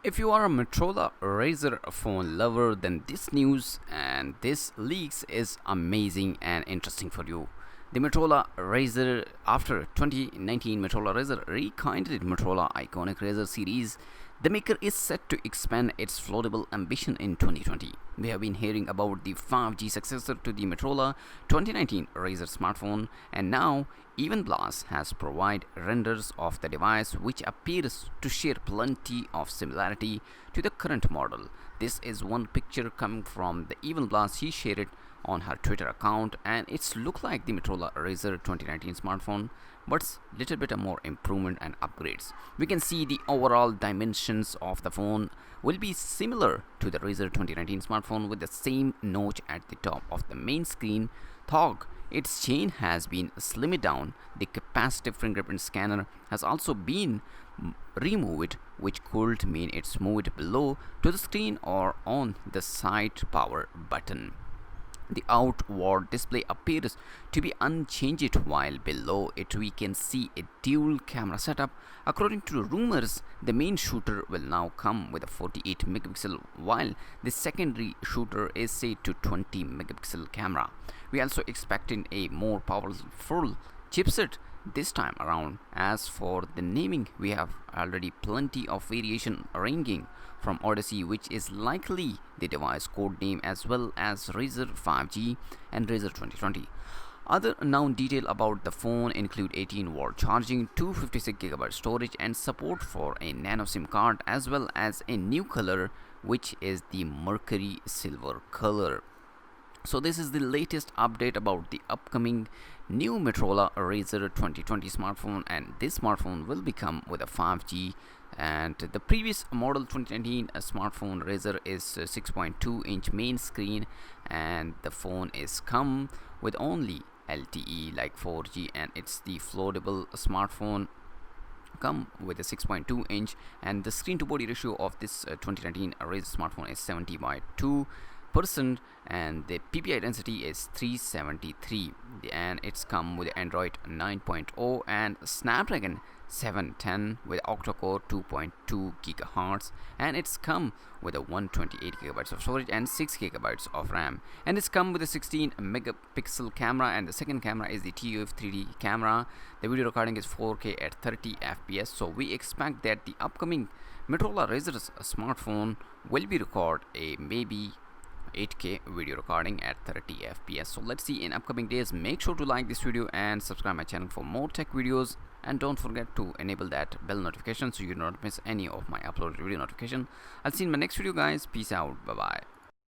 If you are a Motorola Razr phone lover, then this news and this leaks is amazing and interesting for you. The Motorola Razr, after 2019 Motorola Razr rekindled Motorola iconic Razr series, the maker is set to expand its foldable ambition in 2020. We have been hearing about the 5G successor to the Motorola 2019 Razr smartphone, and now Evan Blass has provided renders of the device which appears to share plenty of similarity to the current model. This is one picture coming from the Evan Blass. He shared it on her Twitter account, and it's look like the Motorola Razr 2019 smartphone, but little bit more improvement and upgrades. We can see the overall dimensions of the phone will be similar to the Razr 2019 smartphone with the same notch at the top of the main screen. Though its chain has been slimmed down, the capacitive fingerprint scanner has also been removed, which could mean it's moved below to the screen or on the side power button. The outward display appears to be unchanged, while below it we can see a dual camera setup. According to rumors, the main shooter will now come with a 48 megapixel, while the secondary shooter is set to 20 megapixel camera. We also expecting a more powerful chipset this time around. As for the naming, we have already plenty of variation ranging from Odyssey, which is likely the device code name, as well as Razr 5G and Razr 2020. Other known detail about the phone include 18-watt charging, 256GB storage, and support for a nano SIM card, as well as a new color, which is the mercury silver color. So this is the latest update about the upcoming new Motorola Razr 2020 smartphone, and this smartphone will become with a 5G, and the previous model 2019 smartphone Razr is 6.2-inch main screen, and the phone is come with only LTE like 4G, and it's the foldable smartphone come with a 6.2 inch, and the screen to body ratio of this 2019 Razr smartphone is 70/2%, and the PPI density is 373, and it's come with Android 9.0 and Snapdragon 710 with octa-core 2.2 gigahertz, and it's come with a 128GB of storage and 6GB of RAM, and it's come with a 16 megapixel camera, and the second camera is the TOF 3D camera. The video recording is 4K at 30 fps, so we expect that the upcoming Motorola Razr smartphone will be record a maybe 8K video recording at 30 fps. So let's see in upcoming days. Make sure to like this video and subscribe my channel for more tech videos, and don't forget to enable that bell notification so you do not miss any of my uploaded video notification. I'll see you in my next video, guys. Peace out. Bye bye.